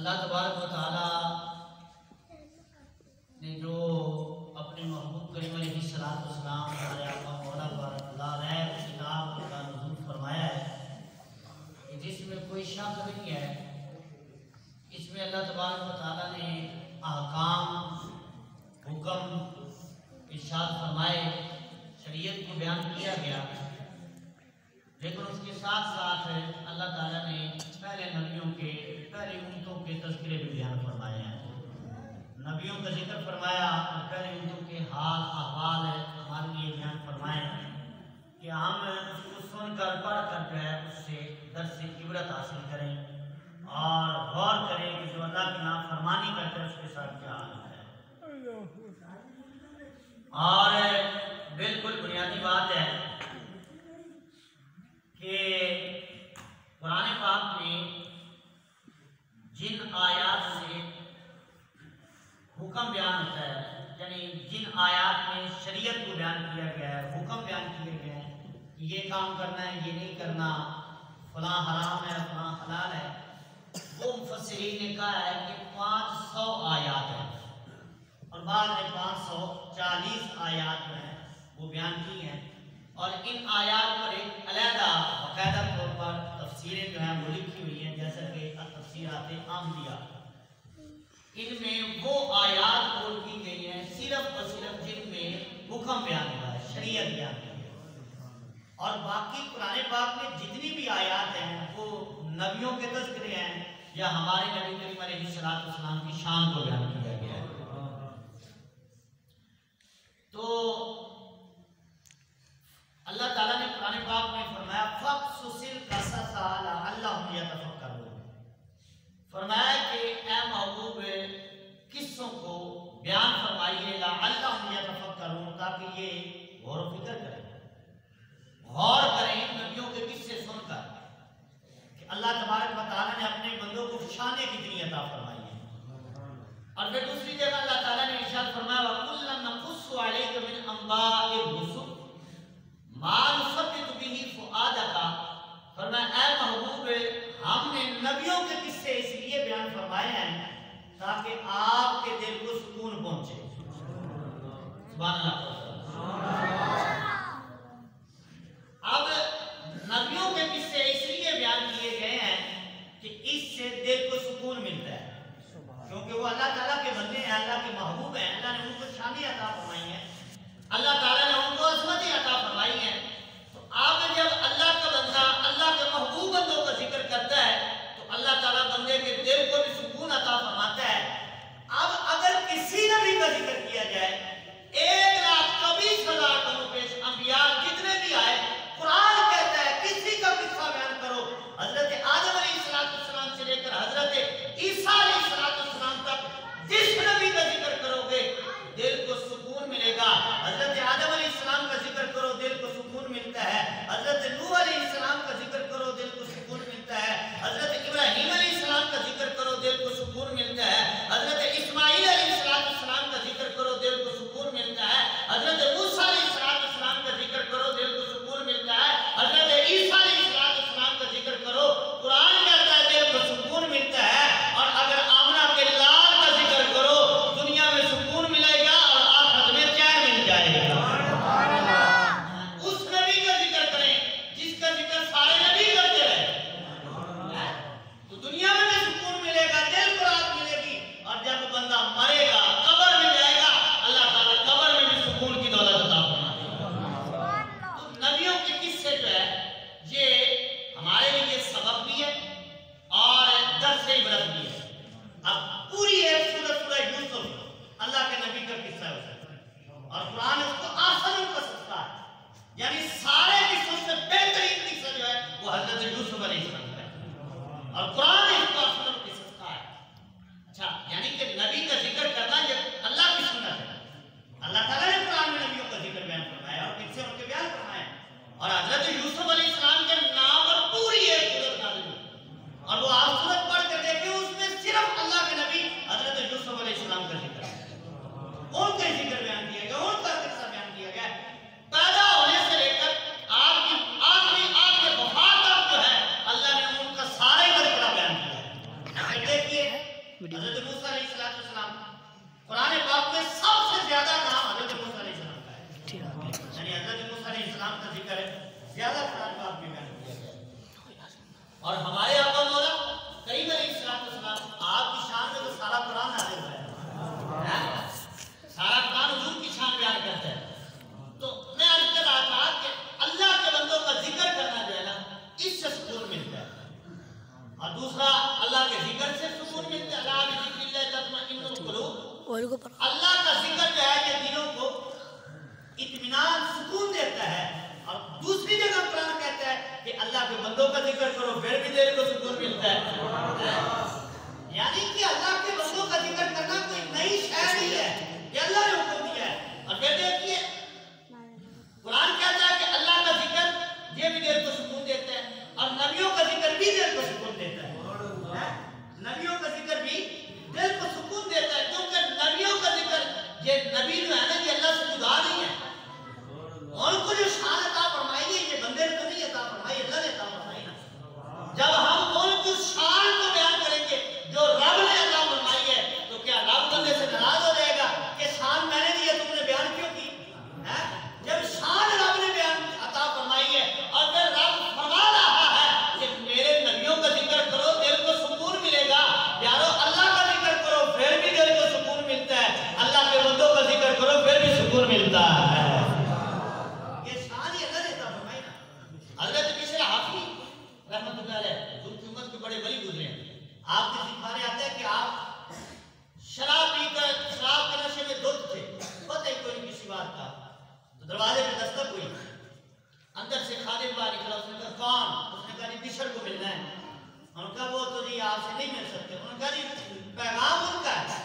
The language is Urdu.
اللہ تبارک و تعالی نے جو اپنے محبوب کریم علیہ السلام ہمارے آقا مولا بارک اللہ علیہ کتاب کا نزول فرمایا ہے کہ جس میں کوئی شک نہیں ہے، اس میں اللہ تبارک و تعالی نے احکام، حکم ارشاد فرمائے، شریعت کو بیان کیا گیا، لیکن اس کے ساتھ ساتھ اللہ تعالیٰ نے پہلے نبیوں کے، پہلی امتوں کے تذکرے بھی بیان فرمائے ہیں، نبیوں کا ذکر فرمایا اور پہلے امتوں کے حال احوال ہمارے لیے بیان فرمائے کہ ہم اس کو سن کر پڑھ کر جو ہے اس سے درس عبرت حاصل کریں اور غور کریں کہ جو اللہ کی نافرمانی کرتے ہیں اس کے ساتھ کیا حالت ہے۔ اور بالکل بنیادی بات ہے کہ قرآن پاک میں جن آیات سے حکم بیان ہوتا ہے، یعنی جن آیات میں شریعت کو بیان کیا گیا ہے، حکم بیان کیے گئے ہیں کہ یہ کام کرنا ہے، یہ نہیں کرنا، فلاں حرام ہے، فلاں حلال ہے، وہ مفسرین نے کہا ہے کہ 500 آیات ہیں اور بعد میں 540 آیات جو ہیں وہ بیان کی ہیں، اور ان آیات پر ایک علیحدہ باقاعدہ طور پر تفسیریں جو ہیں وہ لکھی ہوئی ہیں، جیسا کہ تفسیرات عاملیہ، ان میں وہ آیات قول کی گئی ہیں صرف اور صرف جن میں حکم بیان ہوا ہے، شریعت بیان کی ہے، اور باقی قرآن پاک میں جتنی بھی آیات ہیں وہ نبیوں کے تذکرے ہیں یا ہمارے نبی کریم علیہ السلام کی شان کو بیان کیا گیا ہے۔ تو اللہ تعالیٰ نے قرآن پاک میں فرمایا فَقْصُصِ الْقَصَصَ لَعَلَّهُمْ يَتَفَكَّرُونَ، فرمایا کہ اے محبوب قصوں کو بیان فرمائیے لَعَلَّهُمْ يَتَفَكَّرُونَ، تاکہ یہ غور و فکر کریں، غور کریں نبیوں کے قصے سن کر کہ اللہ تبارک و تعالیٰ نے اپنے بندوں کو شانیں کتنی عطا فرمائی ہیں۔ اور پھر دوسری جگہ اللہ تعالیٰ نے ارشاد فرمایا وَكُلًّا نَقُصُّ عَلَيْكَ مِنْ أَنْبَاءِ الرُّسُلِ مَا نُثَبِّتُ بِهِ فُؤَادَكَ، فرمایا اے محبوب ہم نے نبیوں کے قصے اس لیے بیان فرمائے ہیں تاکہ آپ کے دل کو سکون پہنچے۔ سبحان اللہ۔ اب نبیوں کے قصے اس لیے بیان کیے گئے ہیں کہ اس سے دل کو سکون ملتا ہے، کیونکہ وہ اللہ تعالیٰ کے بندے ہیں، اللہ کے محبوب ہیں، اللہ نے ان کو شانیں عطا فرمائی ہیں، اللہ تعالیٰ نے ان کو عظمتیں عطا فرمائی ہیں۔ تو اب جب اللہ کا بندہ اللہ کے محبوب بندوں کا ذکر کرتا ہے تو اللہ تعالیٰ بندے کے دل کو بھی سکون عطا فرماتا ہے۔ اب اگر کسی نبی کا ذکر کیا جائے، 1,24,000 بنو پیش انبیاء جتنے بھی آئے، قرآن کہتا ہے کسی کا قصہ بیان کرو، حضرت آدم علیہ السلام سے لے کر حضرت عیسیٰ علیہ السلام تک جس نبی کا ذکر کرو گے دل کو سکون ملے گا۔ حضرت آدم علیہ زیادہ قرآن پاک میں بیان کیا گیا. اور ہمارے آقا مولا کریم علیہ السلام آپ کی شان میں تو سارا قرآن نازل ہوا ہے، سارا قرآن حضور کی شان بیان کرتا ہے. تو میں عرض کر رہا تھا کہ اللہ کے بندوں کا ذکر کرنا جو ہے نا اس سے سکون ملتا ہے. اور دوسرا اللہ کے ذکر سے سکون ملتا ہے. اللہ بذکر اللہ تطمئن القلوب. اللہ کا ذکر جو ہے کہ دلوں کو اطمینان سکون دیتا ہے. اور دوسری جگہ قرآن کہتا ہے کہ اللہ کے بندوں کا ذکر کرو پھر بھی دل کو سکون ملتا ہے. یعنی کہ اللہ کے بندوں کا ذکر کرنا کوئی نئی شے نہیں ہے، یہ اللہ نے حکم دیا ہے. اور پھر دیکھیے قرآن کہتا ہے کہ اللہ کا ذکر یہ بھی دل کو سکون دیتا ہے اور نبیوں کا ذکر بھی دل کو سکون دیتا ہے. نبیوں کا ذکر بھی دل کو سکون دیتا ہے کیونکہ نبیوں کا ذکر یہ نبی جو ہے نا یہ اللہ سے جدا نہیں ہے. ان کو جو شان عطا فرمائی ہے یہ بندے نے تو نہیں عطا فرمائی، اللہ نے عطا فرمائی نا. جب ہم ان کی شان کو بیان کریں گے جو رب نے عطا فرمائی ہے تو کیا رب بندے سے ناراض ہو جائے گا کہ شان میں نے دی ہے تم نے بیان کیوں کی؟ جب شان رب نے بیان عطا فرمائی ہے اور پھر رب فرما رہا ہے کہ میرے نبیوں کا ذکر کرو دل کو سکون ملے گا. یارو اللہ کا ذکر کرو پھر بھی دل کو سکون ملتا ہے، اللہ کے بندوں کا ذکر کرو پھر بھی سکون ملتا ہے. حضرت بشر حافی رحمت اللہ علیہ حضور کی امت کے بڑے ولی گزرے ہیں. آپ کے سکھانے آتے ہیں کہ آپ شراب پی کر شراب کے نشے میں دھت تھے، پتہ ہی کوئی کسی بات کا. تو دروازے پہ دستک ہوئی، اندر سے خادم باہر نکلا. اس نے کہا کون؟ اس نے کہا جی بشر کو ملنا ہے. انہوں نے کہا وہ تو جی آپ سے نہیں مل سکتے. انہوں نے کہا جی پیغام ان کا ہے